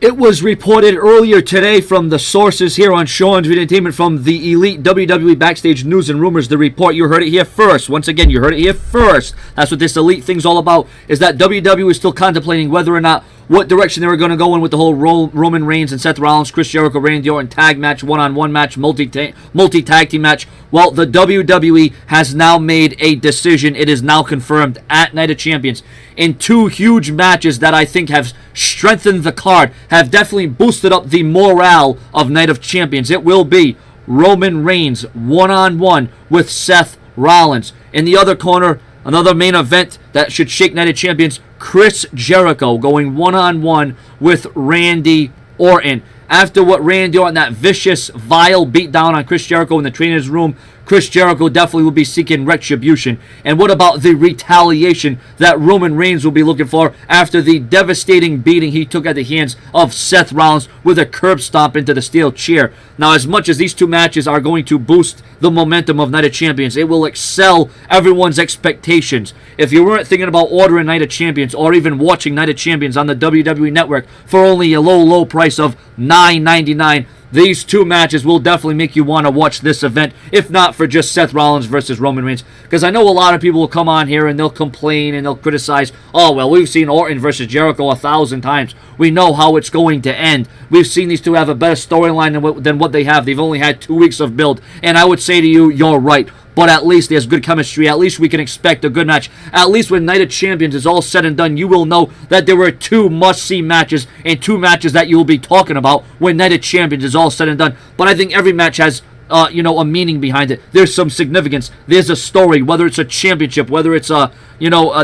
It was reported earlier today from the sources here on Sean's Entertainment from the Elite WWE Backstage News and Rumors. The report, you heard it here first. Once again, you heard it here first. That's what this Elite thing's all about, is that WWE is still contemplating whether or not what direction they were going to go in with the whole Roman Reigns and Seth Rollins, Chris Jericho, Randy Orton tag match, one-on-one match, multi-tag team match. Well, the WWE has now made a decision. It is now confirmed at Night of Champions in two huge matches that I think have strengthened the card, have definitely boosted up the morale of Night of Champions. It will be Roman Reigns one-on-one with Seth Rollins. In the other corner, another main event that should shake Night of Champions, Chris Jericho going one-on-one with Randy Orton. After what Randy Orton, that vicious, vile beatdown on Chris Jericho in the trainer's room, Chris Jericho definitely will be seeking retribution. And what about the retaliation that Roman Reigns will be looking for after the devastating beating he took at the hands of Seth Rollins with a curb stomp into the steel chair? Now, as much as these two matches are going to boost the momentum of Night of Champions, it will excel everyone's expectations. If you weren't thinking about ordering Night of Champions or even watching Night of Champions on the WWE Network for only a low price of $9.99, these two matches will definitely make you want to watch this event, if not for just Seth Rollins versus Roman Reigns. Because I know a lot of people will come on here and they'll complain and they'll criticize, oh, well, we've seen Orton versus Jericho 1,000 times. We know how it's going to end. We've seen these two have a better storyline than what they have. They've only had 2 weeks of build. And I would say to you, you're right. But at least there's good chemistry. At least we can expect a good match. At least when Night of Champions is all said and done, you will know that there were two must-see matches and two matches that you will be talking about when Night of Champions is all said and done. But I think every match has a meaning behind it. There's some significance. There's a story, whether it's a championship, whether it's a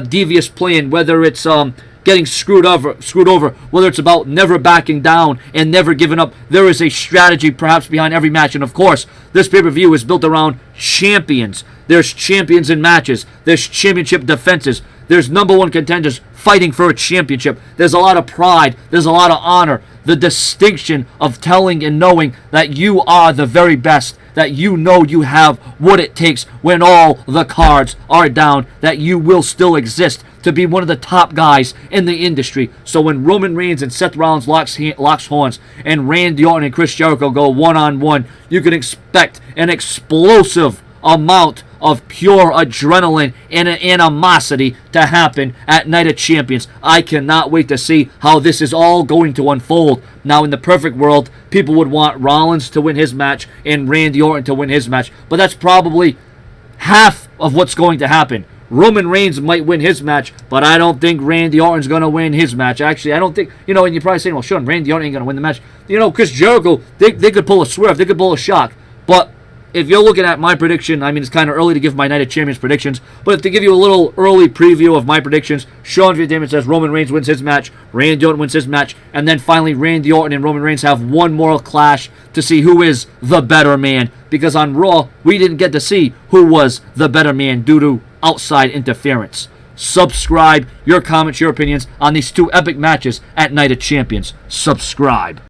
devious plan, whether it's getting screwed over, whether it's about never backing down and never giving up. There is a strategy perhaps behind every match. And of course, this pay-per-view is built around champions. There's champions in matches. There's championship defenses. There's number one contenders fighting for a championship. There's a lot of pride. There's a lot of honor. The distinction of telling and knowing that you are the very best, that you know you have what it takes when all the cards are down, that you will still exist to be one of the top guys in the industry. So when Roman Reigns and Seth Rollins locks horns and Randy Orton and Chris Jericho go one-on-one, you can expect an explosive amount of pure adrenaline and animosity to happen at Night of Champions. I cannot wait to see how this is all going to unfold. Now, in the perfect world, people would want Rollins to win his match and Randy Orton to win his match, but that's probably half of what's going to happen. Roman Reigns might win his match, but I don't think Randy Orton's going to win his match. Actually, I don't think, and you're probably saying, well, Sean, Randy Orton ain't going to win the match. Chris Jericho, they could pull a swerve, they could pull a shock, but if you're looking at my prediction, I mean, it's kind of early to give my Night of Champions predictions, but to give you a little early preview of my predictions, Sean Entertainment says Roman Reigns wins his match, Randy Orton wins his match, and then finally Randy Orton and Roman Reigns have one more clash to see who is the better man, because on Raw, we didn't get to see who was the better man due to outside interference. Subscribe, your comments, your opinions on these two epic matches at Night of Champions. Subscribe.